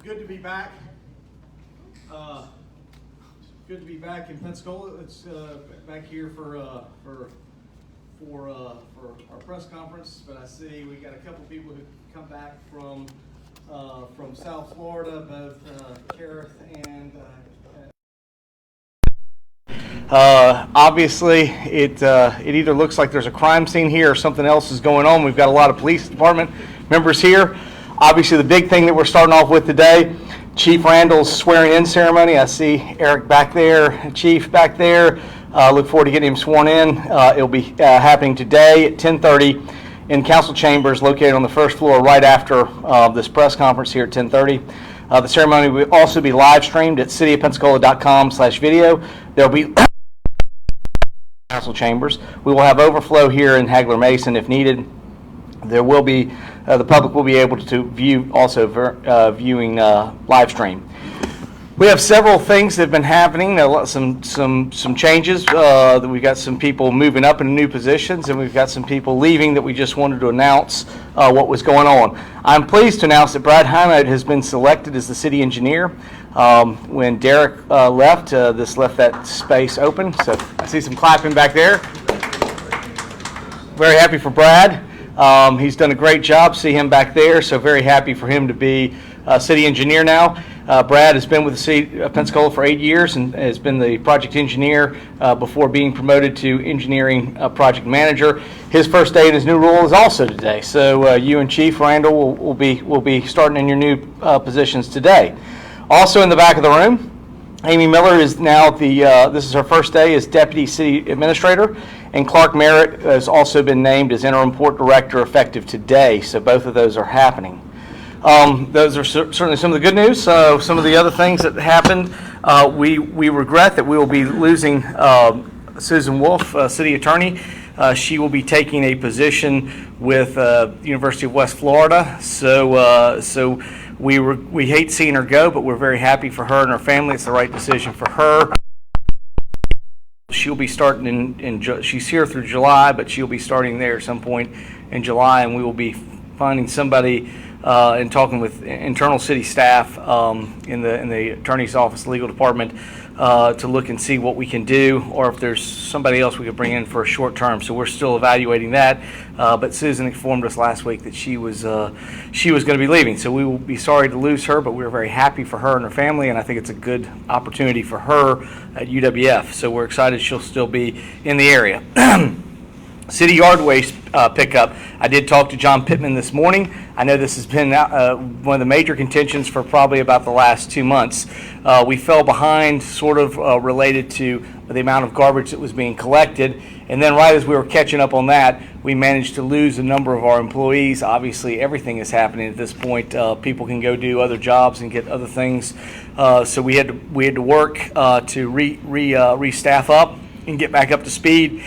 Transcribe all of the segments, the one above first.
Good to be back. Good to be back in Pensacola. It's back here for our press conference. But I see we got a couple people who come back from South Florida, both Kareth and. Obviously, it either looks like there's a crime scene here or something else is going on. We've got a lot of police department members here. Obviously, the big thing that we're starting off with today, Chief Randall's swearing-in ceremony. I see Eric back there, Chief back there. Look forward to getting him sworn in. It'll be happening today at 10:30 in council chambers located on the first floor right after this press conference here at 10:30. The ceremony will also be live streamed at cityofpensacola.com/video. There'll be council chambers. We will have overflow here in Hagler Mason if needed. There will be the public will be able to view also viewing live stream. We have several things that have been happening. Some changes. We've got some people moving up into new positions, and we've got some people leaving that we just wanted to announce what was going on. I'm pleased to announce that Brad Hyman has been selected as the city engineer. When Derek left, this left that space open. So I see some clapping back there. Very happy for Brad. He's done a great job. See him back there. So very happy for him to be city engineer now. Brad has been with the City of Pensacola for 8 years and has been the project engineer before being promoted to engineering project manager. His first day in his new role is also today. So you and Chief Randall will be starting in your new positions today. Also in the back of the room, Amy Miller is now this is her first day as Deputy City Administrator, and Clark Merritt has also been named as Interim Port Director effective today. So both of those are happening. Those are certainly some of the good news. Some of the other things that happened, we regret that we will be losing Susan Wolf, City Attorney. She will be taking a position with University of West Florida. So we hate seeing her go, but we're very happy for her and her family. It's the right decision for her. She'll be starting she's here through July, but she'll be starting there at some point in July, and we will be finding somebody and talking with internal city staff in the attorney's office, legal department, to look and see what we can do, or if there's somebody else we could bring in for a short term. So we're still evaluating that. But Susan informed us last week that she was going to be leaving. So we will be sorry to lose her, but we're very happy for her and her family, and I think it's a good opportunity for her at UWF. So we're excited she'll still be in the area. City yard waste pickup. I did talk to John Pittman this morning. I know this has been one of the major contentions for probably about the last 2 months. We fell behind sort of related to the amount of garbage that was being collected. And then right as we were catching up on that, we managed to lose a number of our employees. Obviously, everything is happening at this point. People can go do other jobs and get other things. So we had to work to re-staff up and get back up to speed.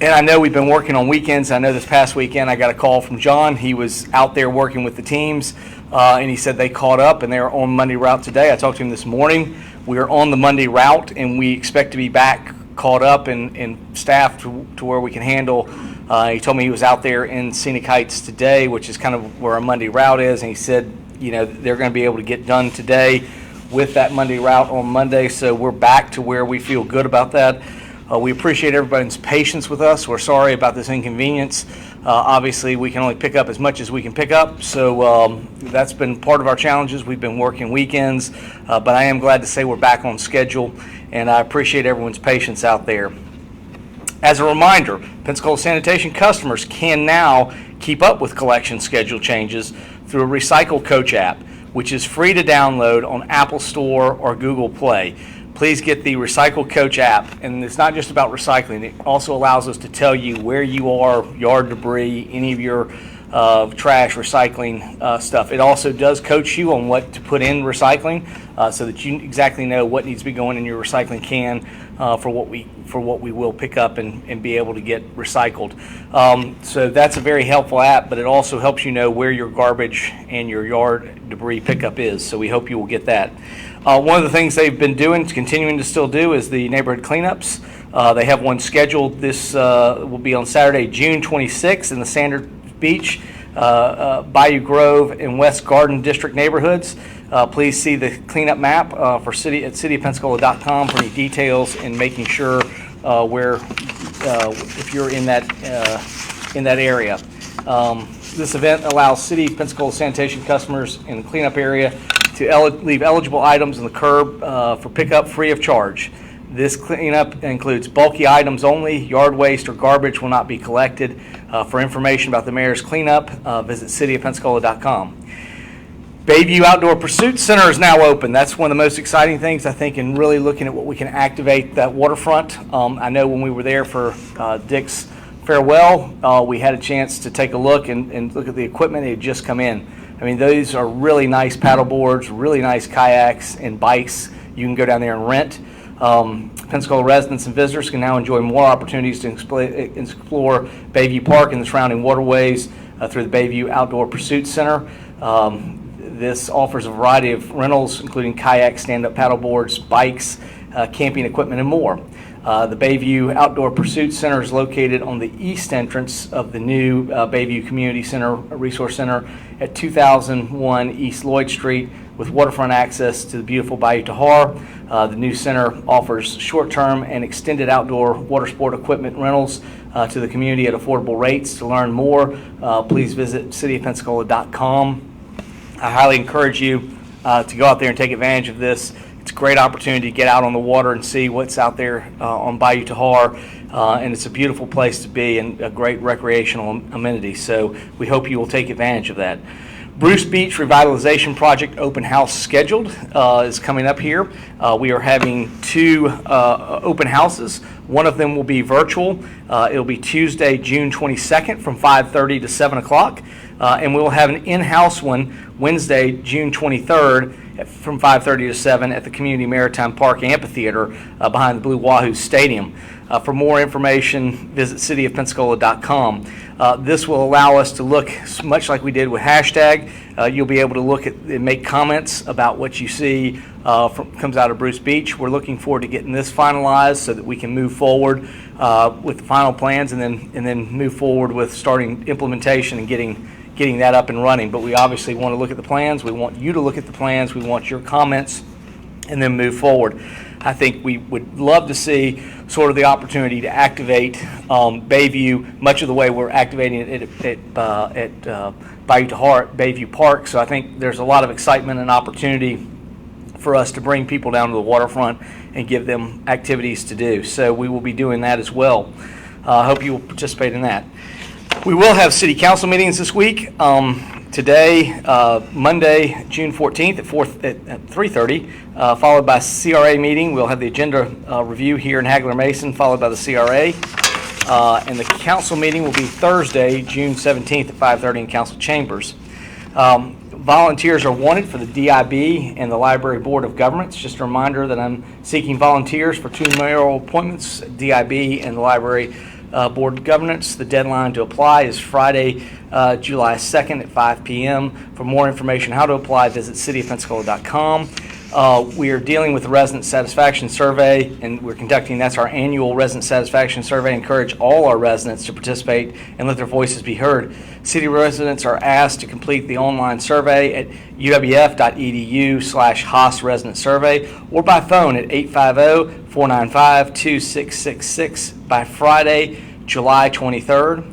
And I know we've been working on weekends. I know this past weekend I got a call from John. He was out there working with the teams, and he said they caught up and they're on Monday route today. I talked to him this morning. We are on the Monday route, and we expect to be back caught up and staffed to where we can handle. He told me he was out there in Scenic Heights today, which is kind of where our Monday route is, and he said, they're going to be able to get done today with that Monday route on Monday. So we're back to where we feel good about that. We appreciate everybody's patience with us. We're sorry about this inconvenience. Obviously, we can only pick up as much as we can pick up, so that's been part of our challenges. We've been working weekends, but I am glad to say we're back on schedule, and I appreciate everyone's patience out there. As a reminder, Pensacola Sanitation customers can now keep up with collection schedule changes through a Recycle Coach app, which is free to download on Apple Store or Google Play. Please get the Recycle Coach app, and it's not just about recycling. It also allows us to tell you where you are, yard debris, any of your trash, recycling stuff. It also does coach you on what to put in recycling, so that you exactly know what needs to be going in your recycling can for what we will pick up and be able to get recycled. So that's a very helpful app, but it also helps you know where your garbage and your yard debris pickup is. So we hope you will get that. One of the things they've been doing, continuing to still do, is the neighborhood cleanups. They have one scheduled. This will be on Saturday, June 26th in the Sanders Beach, Bayou Grove, and West Garden District neighborhoods. Please see the cleanup map for city at cityofpensacola.com for any details in making sure where if you're in that area. This event allows City of Pensacola sanitation customers in the cleanup area to leave eligible items on the curb for pickup free of charge. This cleanup includes bulky items only. Yard waste or garbage will not be collected. For information about the mayor's cleanup, visit cityofpensacola.com. Bayview Outdoor Pursuit Center is now open. That's one of the most exciting things, I think, in really looking at what we can activate that waterfront. I know when we were there for Dick's farewell, we had a chance to take a look and look at the equipment that had just come in. I mean, those are really nice paddle boards, really nice kayaks and bikes you can go down there and rent. Pensacola residents and visitors can now enjoy more opportunities to explore Bayview Park and the surrounding waterways through the Bayview Outdoor Pursuit Center. This offers a variety of rentals, including kayaks, stand-up paddle boards, bikes, camping equipment, and more. The Bayview Outdoor Pursuit Center is located on the east entrance of the new Bayview Community Center Resource Center at 2001 East Lloyd Street, with waterfront access to the beautiful Bayou Tahar. The new center offers short-term and extended outdoor water sport equipment rentals to the community at affordable rates. To learn more, please visit cityofpensacola.com. I highly encourage you to go out there and take advantage of this. It's a great opportunity to get out on the water and see what's out there on Bayou Tahar, and it's a beautiful place to be and a great recreational amenity. So we hope you will take advantage of that. Bruce Beach Revitalization Project open house scheduled is coming up here. We are having two open houses. One of them will be virtual. It'll be Tuesday, June 22nd from 5:30 to 7 o'clock. And we'll have an in-house one Wednesday, June 23rd from 5:30 to 7 at the Community Maritime Park Amphitheater behind the Blue Wahoo Stadium. For more information, visit cityofpensacola.com. This will allow us to look, much like we did with hashtag, you'll be able to look at and make comments about what you see comes out of Bruce Beach. We're looking forward to getting this finalized so that we can move forward with the final plans and then move forward with starting implementation and getting that up and running. But we obviously want to look at the plans. We want you to look at the plans. We want your comments and then move forward. I think we would love to see sort of the opportunity to activate Bayview much of the way we're activating it at Bayou Tahar, Bayview Park. So I think there's a lot of excitement and opportunity for us to bring people down to the waterfront and give them activities to do. So we will be doing that as well. I hope you will participate in that. We will have city council meetings this week. Today, Monday, June 14th at 3:30, followed by CRA meeting. We'll have the agenda review here in Hagler Mason, followed by the CRA. And the council meeting will be Thursday, June 17th at 5:30 in council chambers. Volunteers are wanted for the DIB and the Library Board of Governments. Just a reminder that I'm seeking volunteers for 2 mayoral appointments, DIB and the Library Board of Governance. The deadline to apply is Friday, July 2nd at 5 p.m. For more information how to apply, visit cityofpensacola.com. We are dealing with the resident satisfaction survey, and we're conducting, that's our annual resident satisfaction survey. I encourage all our residents to participate and let their voices be heard. City residents are asked to complete the online survey at uwf.edu/Haas resident survey or by phone at 850-495-2666 by Friday, July 23rd.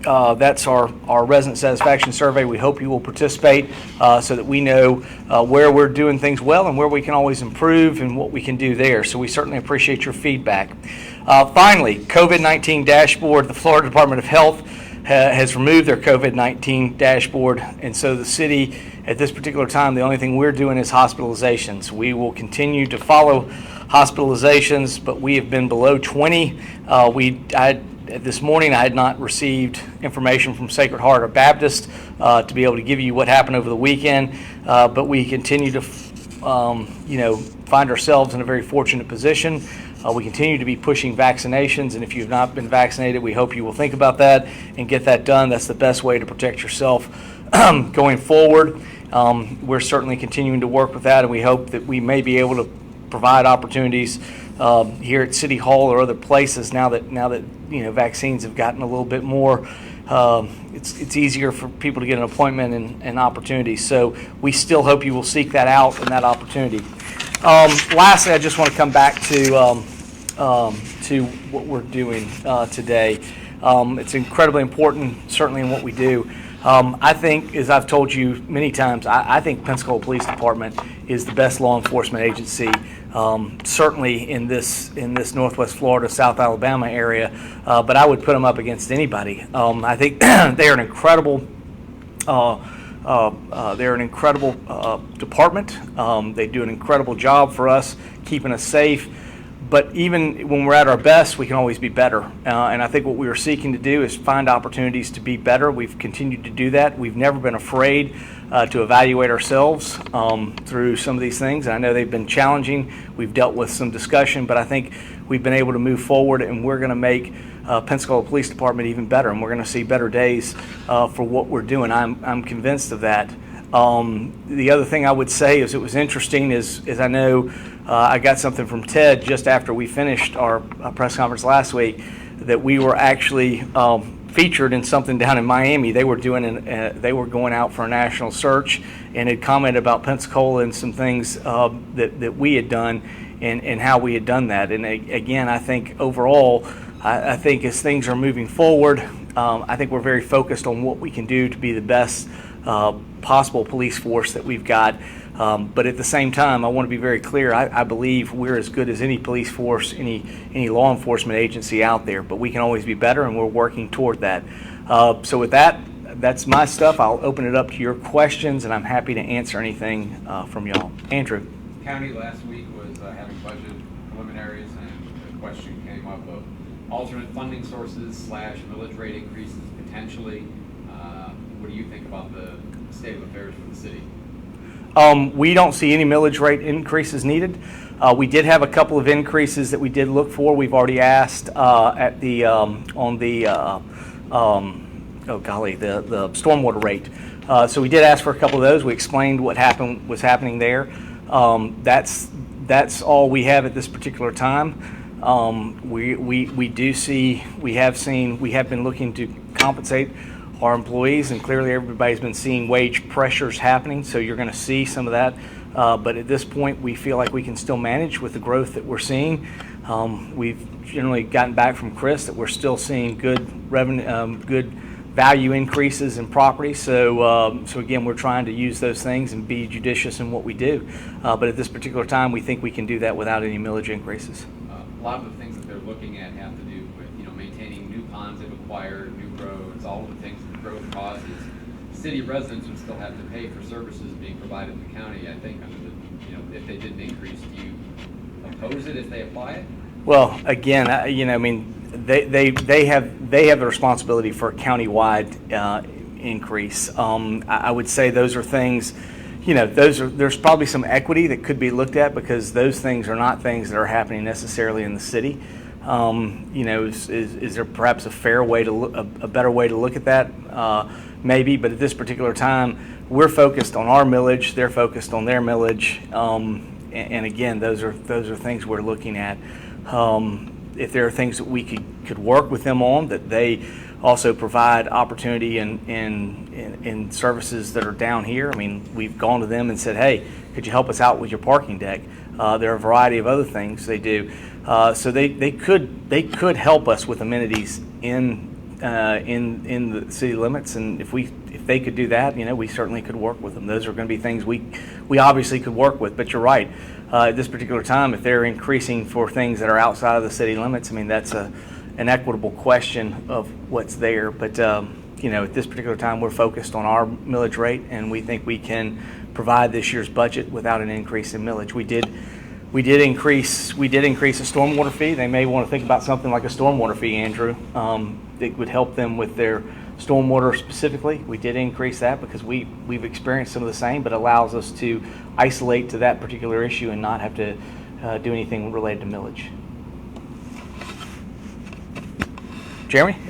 That's our resident satisfaction survey. We hope you will participate so that we know where we're doing things well and where we can always improve and what we can do there. So we certainly appreciate your feedback. Finally, COVID-19 dashboard. The Florida Department of Health has removed their COVID-19 dashboard, and so the city at this particular time, the only thing we're doing is hospitalizations. We will continue to follow hospitalizations, but we have been below 20. This morning I had not received information from Sacred Heart or Baptist to be able to give you what happened over the weekend, but we continue to find ourselves in a very fortunate position. We continue to be pushing vaccinations, and if you've not been vaccinated, we hope you will think about that and get that done. That's the best way to protect yourself going forward. We're certainly continuing to work with that, and we hope that we may be able to provide opportunities here at City Hall or other places now that vaccines have gotten a little bit more it's easier for people to get an appointment and opportunities. So we still hope you will seek that out and that opportunity. Lastly, I just want to come back to what we're doing today. It's incredibly important, certainly in what we do. I think, as I've told you many times, I think Pensacola Police Department is the best law enforcement agency, certainly in this Northwest Florida, South Alabama area. But I would put them up against anybody. I think they are an incredible. They're an incredible department. They do an incredible job for us, keeping us safe. But even when we're at our best, we can always be better. And I think what we are seeking to do is find opportunities to be better. We've continued to do that. We've never been afraid to evaluate ourselves through some of these things. And I know they've been challenging. We've dealt with some discussion, but I think we've been able to move forward, and we're going to make Pensacola Police Department even better, and we're going to see better days for what we're doing. I'm convinced of that. The other thing I would say is it was interesting is I know I got something from Ted just after we finished our press conference last week that we were actually featured in something down in Miami. They were they were going out for a national search and had commented about Pensacola and some things that we had done and how we had done that. And again, I think overall, I think as things are moving forward, I think we're very focused on what we can do to be the best possible police force that we've got. But at the same time, I want to be very clear. I believe we're as good as any police force, any law enforcement agency out there. But we can always be better, and we're working toward that. So with that, that's my stuff. I'll open it up to your questions, and I'm happy to answer anything from y'all. Andrew. County last week was having budget preliminaries, and the question came up of alternate funding sources / millage rate increases potentially. What do you think about the state of affairs for the city? We don't see any millage rate increases needed. We did have a couple of increases that we did look for. We've already asked at the the stormwater rate. So we did ask for a couple of those. We explained what was happening there. That's all we have at this particular time. We have been looking to compensate our employees, and clearly everybody's been seeing wage pressures happening, so you're going to see some of that. But at this point, we feel like we can still manage with the growth that we're seeing. We've generally gotten back from Chris that we're still seeing good revenue, good value increases in property. So again, we're trying to use those things and be judicious in what we do. But at this particular time, we think we can do that without any millage increases. A lot of the things that they're looking at have to do with maintaining new ponds they've acquired, new roads, all of the things that growth causes. City residents would still have to pay for services being provided in the county. I think under the if they didn't increase, do you oppose it if they apply it? Well, again, they have the responsibility for a countywide increase. I would say those are things. There's probably some equity that could be looked at because those things are not things that are happening necessarily in the city. Is there perhaps a fair way to a better way to look at that? Maybe, but at this particular time, we're focused on our millage. They're focused on their millage, and again, those are things we're looking at. If there are things that we could work with them on, that they also provide opportunity in services that are down here. I mean, we've gone to them and said, hey, could you help us out with your parking deck? There are a variety of other things they do. So they could help us with amenities in the city limits, and if they could do that, we certainly could work with them. Those are going to be things we obviously could work with. But you're right. At this particular time, if they're increasing for things that are outside of the city limits, I mean that's an equitable question of what's there. But at this particular time, we're focused on our millage rate, and we think we can provide this year's budget without an increase in millage. We did increase a stormwater fee. They may want to think about something like a stormwater fee, Andrew. That would help them with their stormwater specifically. We did increase that because we've experienced some of the same, but allows us to isolate to that particular issue and not have to do anything related to millage. Jeremy? In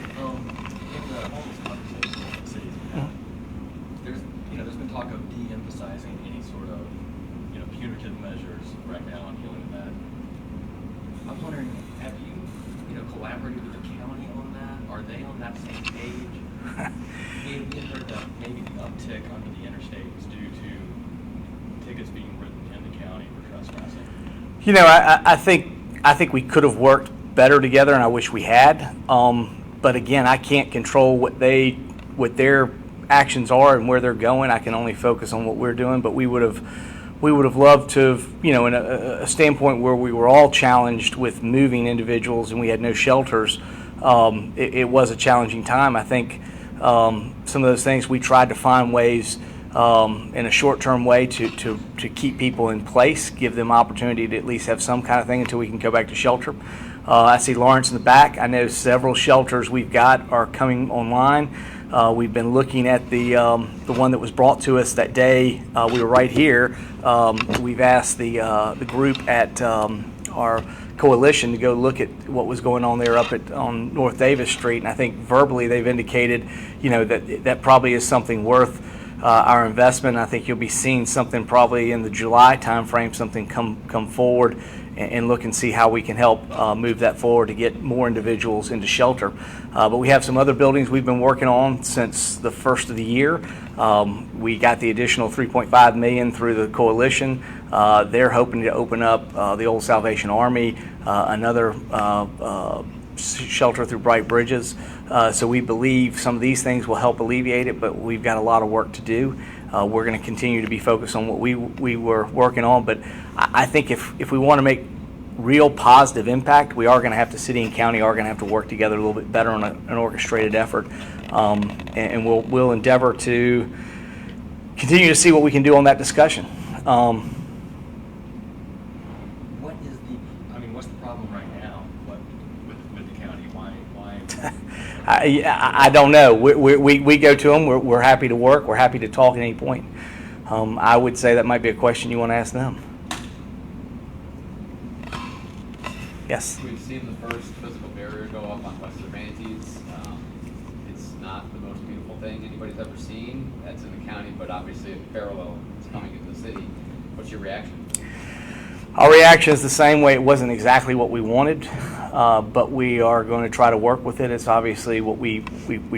the homeless conversation in the cities we have, there's been talk of de-emphasizing any sort of punitive measures right now on dealing with that. I'm wondering, have you collaborated with the county on that? Are they on that same page? We had heard that maybe the uptick under the interstate was due to tickets being written in the county for trespassing. You know, I think we could have worked better together, and I wish we had. But again, I can't control what their actions are and where they're going. I can only focus on what we're doing. But we would have loved to have, you know, in a standpoint where we were all challenged with moving individuals and we had no shelters. It was a challenging time. I think some of those things we tried to find ways in a short-term way to keep people in place, give them opportunity to at least have some kind of thing until we can go back to shelter. I see Lawrence in the back. I know several shelters we've got are coming online. We've been looking at the one that was brought to us that day. We were right here. We've asked the group at our coalition to go look at what was going on there on North Davis Street, and I think verbally they've indicated, you know, that probably is something worth our investment. I think you'll be seeing something probably in the July timeframe, something come forward and look and see how we can help move that forward to get more individuals into shelter. But we have some other buildings we've been working on since the first of the year. We got the additional $3.5 million through the coalition. They're hoping to open up the old Salvation Army, another shelter through Bright Bridges. So we believe some of these things will help alleviate it, but we've got a lot of work to do. We're going to continue to be focused on what we were working on, but I think if we want to make real positive impact, we are going to have to, city and county are going to have to work together a little bit better on an orchestrated effort, and we'll endeavor to continue to see what we can do on that discussion. What's the problem right now? With the county? Why? I don't know. We go to them. We're happy to work. We're happy to talk at any point. I would say that might be a question you want to ask them. Yes. We've seen the first physical barrier go up on West Cervantes. It's not the most beautiful thing anybody's ever seen. That's in the county, but obviously it's parallel. It's coming into the city. What's your reaction? Our reaction is the same way. It wasn't exactly what we wanted, but we are going to try to work with it. It's obviously what we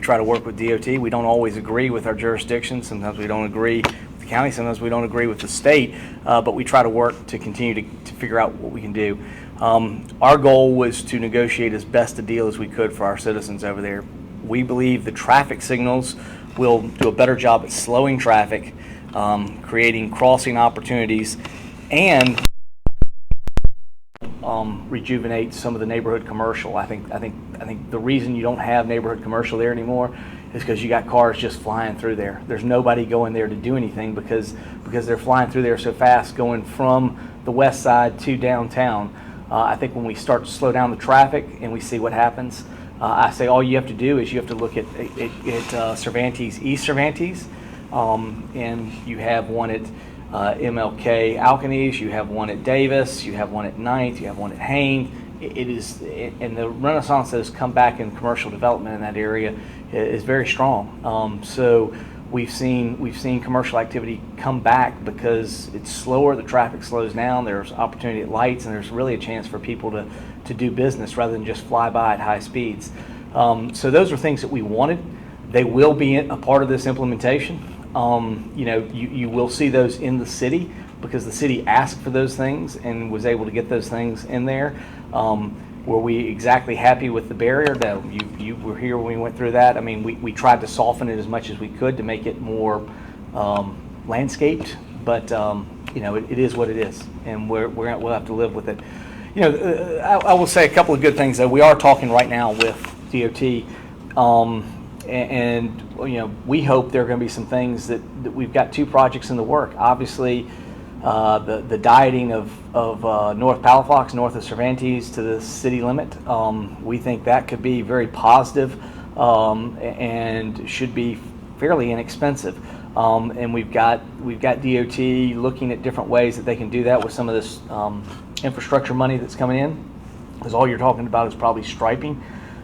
try to work with DOT. We don't always agree with our jurisdiction. Sometimes we don't agree with the county. Sometimes we don't agree with the state, but we try to work to continue to figure out what we can do. Our goal was to negotiate as best a deal as we could for our citizens over there. We believe the traffic signals will do a better job at slowing traffic, creating crossing opportunities, and rejuvenate some of the neighborhood commercial. I think the reason you don't have neighborhood commercial there anymore is because you got cars just flying through there. There's nobody going there to do anything because they're flying through there so fast, going from the west side to downtown. I think when we start to slow down the traffic and we see what happens, I say all you have to do is you have to look at Cervantes, East Cervantes, and you have one at MLK Alkanese, you have one at Davis, you have one at Ninth, you have one at Haines. It is, and the renaissance that has come back in commercial development in that area is very strong. So we've seen commercial activity come back because it's slower, the traffic slows down, there's opportunity at lights, and there's really a chance for people to do business rather than just fly by at high speeds. So those are things that we wanted. They will be a part of this implementation. You will see those in the city because the city asked for those things and was able to get those things in there. Were we exactly happy with the barrier? No, you were here when we went through that. I mean, we tried to soften it as much as we could to make it more landscaped, but it is what it is, and we'll have to live with it. I will say a couple of good things though. We are talking right now with DOT. And we hope there are going to be some things that we've got 2 projects in the work. Obviously, the dieting of North Palafox, north of Cervantes to the city limit. We think that could be very positive and should be fairly inexpensive. And we've got DOT looking at different ways that they can do that with some of this infrastructure money that's coming in, because all you're talking about is probably striping.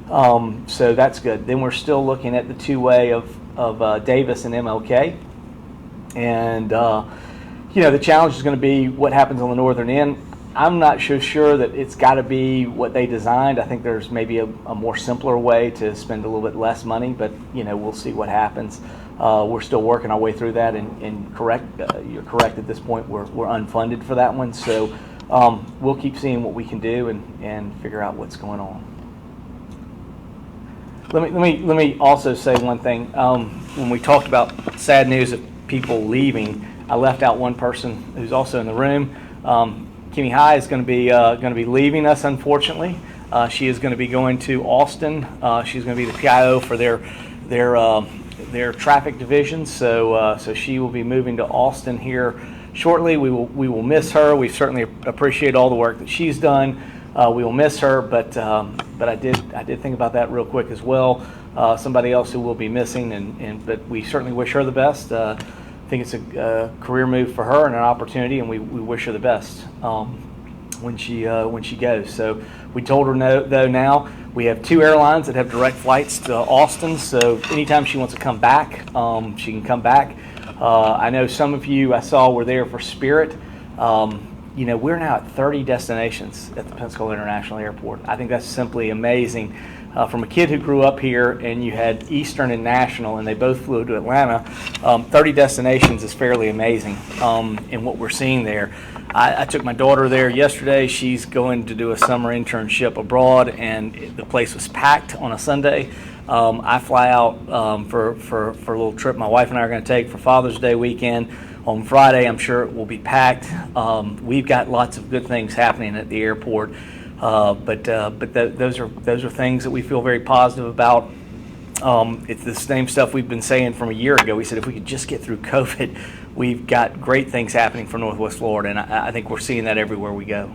So that's good. Then we're still looking at the 2-way of Davis and MLK, and the challenge is going to be what happens on the northern end. I'm not so sure that it's got to be what they designed. I think there's maybe a more simpler way to spend a little bit less money, but we'll see what happens. We're still working our way through that, and you're correct at this point. We're unfunded for that one, so we'll keep seeing what we can do and figure out what's going on. Let me also say one thing. When we talked about sad news of people leaving, I left out one person who's also in the room. Kimmy High is going to be leaving us, unfortunately. She is going to be going to Austin. She's going to be the PIO for their traffic division. So she will be moving to Austin here shortly. We will miss her. We certainly appreciate all the work that she's done. We will miss her, but I did think about that real quick as well. Somebody else who we'll be missing, but we certainly wish her the best. I think it's a career move for her and an opportunity, and we wish her the best when she goes. So we told her no, though. Now we have 2 airlines that have direct flights to Austin. So anytime she wants to come back, she can come back. I know some of you I saw were there for Spirit. We're now at 30 destinations at the Pensacola International Airport. I think that's simply amazing. From a kid who grew up here, and you had Eastern and National, and they both flew to Atlanta, 30 destinations is fairly amazing in what we're seeing there. I took my daughter there yesterday. She's going to do a summer internship abroad, and the place was packed on a Sunday. I fly out for a little trip my wife and I are going to take for Father's Day weekend. On Friday, I'm sure it will be packed. We've got lots of good things happening at the airport. But those are things that we feel very positive about. It's the same stuff we've been saying from a year ago. We said if we could just get through COVID, we've got great things happening for Northwest Florida, and I think we're seeing that everywhere we go.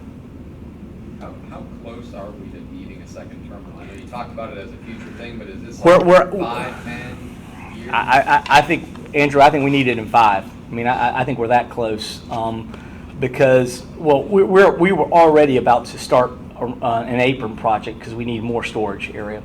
How close are we to needing a second terminal? I know you talked about it as a future thing, but is this We're 5, 10 years? I think, Andrew, I think we need it in 5. I mean, I think we're that close because, well, we were already about to start an apron project because we need more storage area.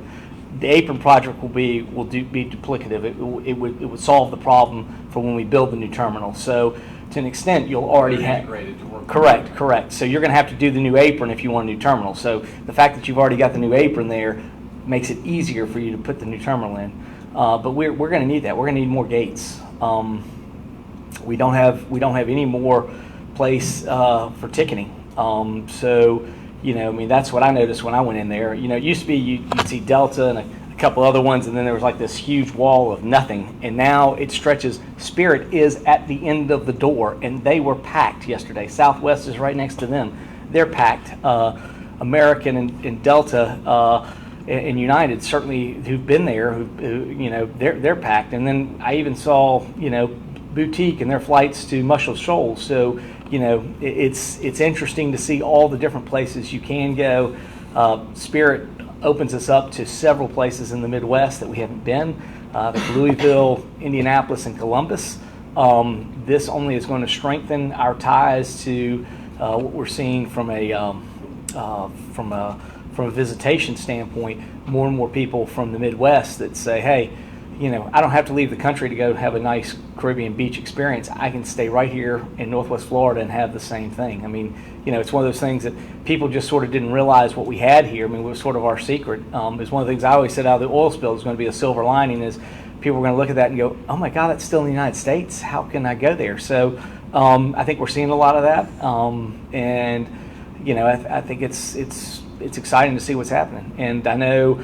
The apron project will be duplicative. It would solve the problem for when we build the new terminal. So to an extent, you'll already have integrated to work. Correct. So you're going to have to do the new apron if you want a new terminal. So the fact that you've already got the new apron there makes it easier for you to put the new terminal in. But we're going to need that. We're going to need more gates. We don't have any more place for ticketing. So. That's what I noticed when I went in there. It used to be you'd see Delta and a couple other ones, and then there was like this huge wall of nothing. And now it stretches. Spirit is at the end of the door, and they were packed yesterday. Southwest is right next to them. They're packed. American and Delta and United certainly who've been there, they're packed. And then I even saw, Boutique and their flights to Muscle Shoals. So, it's interesting to see all the different places you can go. Spirit opens us up to several places in the Midwest that we haven't been, like Louisville, Indianapolis, and Columbus. This only is going to strengthen our ties to what we're seeing from a visitation standpoint. More and more people from the Midwest that say, hey, I don't have to leave the country to go have a nice Caribbean beach experience. I can stay right here in Northwest Florida and have the same thing. I mean, it's one of those things that people just sort of didn't realize what we had here. I mean, it was sort of our secret. It's one of the things I always said out of the oil spill is going to be a silver lining is people are going to look at that and go, oh my God, that's still in the United States. How can I go there? So I think we're seeing a lot of that. And, I think it's exciting to see what's happening. And I know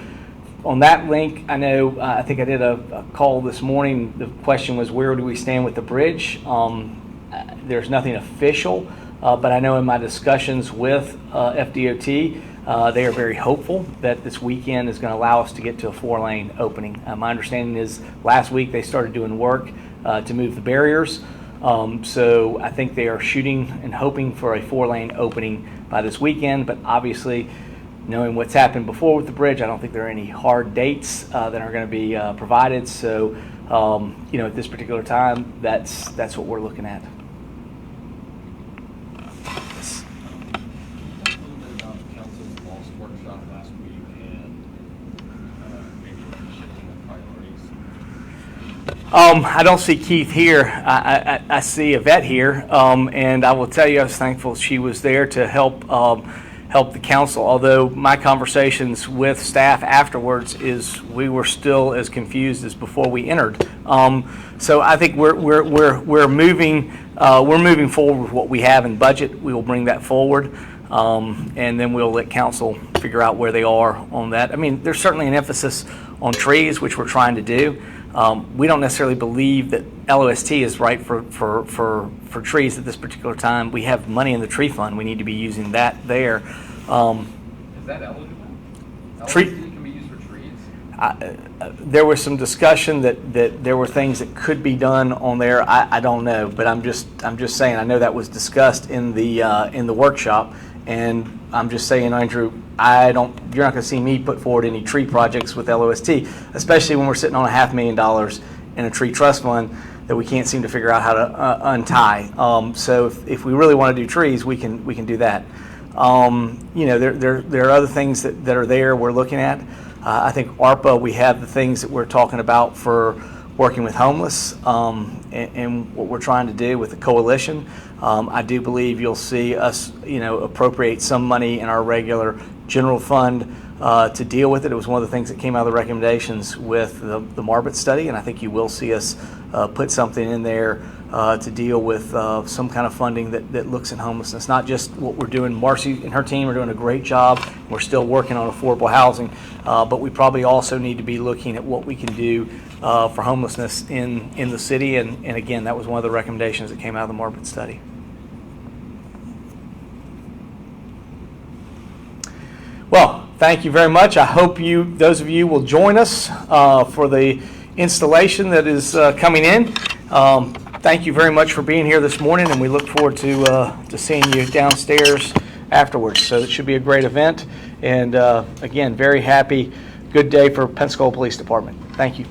on that link, I think I did a call this morning. The question was, where do we stand with the bridge? There's nothing official, but I know in my discussions with FDOT, they are very hopeful that this weekend is going to allow us to get to a 4-lane opening. My understanding is last week they started doing work to move the barriers. So I think they are shooting and hoping for a 4-lane opening by this weekend, but obviously, knowing what's happened before with the bridge, I don't think there are any hard dates that are going to be provided. So, at this particular time, that's what we're looking at. Yes. Can you talk a little bit about Council's loss workshop last week and maybe shifting of priorities? I don't see Keith here. I see Yvette here, and I will tell you, I was thankful she was there to help the council. Although my conversations with staff afterwards is we were still as confused as before we entered. So I think we're moving forward with what we have in budget. We will bring that forward, and then we'll let council figure out where they are on that. I mean, there's certainly an emphasis on trees, which we're trying to do. We don't necessarily believe that LOST is right for trees at this particular time. We have money in the tree fund. We need to be using that there. Is that eligible? Tree- LSD can be used for trees? There was some discussion that there were things that could be done on there. I don't know, but I'm just saying. I know that was discussed in the workshop, and I'm just saying, Andrew, you're not going to see me put forward any tree projects with LOST, especially when we're sitting on $500,000 in a tree trust fund that we can't seem to figure out how to untie. So if we really want to do trees, we can do that. There are other things that are there we're looking at. I think ARPA, we have the things that we're talking about for working with homeless, and what we're trying to do with the coalition. I do believe you'll see us, appropriate some money in our regular general fund to deal with it. It was one of the things that came out of the recommendations with the Marbit study, and I think you will see us put something in there to deal with some kind of funding that looks at homelessness. Not just what we're doing. Marcy and her team are doing a great job. We're still working on affordable housing, but we probably also need to be looking at what we can do for homelessness in the city. And again, that was one of the recommendations that came out of the Marbit study. Well, thank you very much. I hope those of you will join us for the installation that is coming in. Thank you very much for being here this morning, and we look forward to seeing you downstairs afterwards. So it should be a great event. And again, very happy, good day for Pensacola Police Department. Thank you.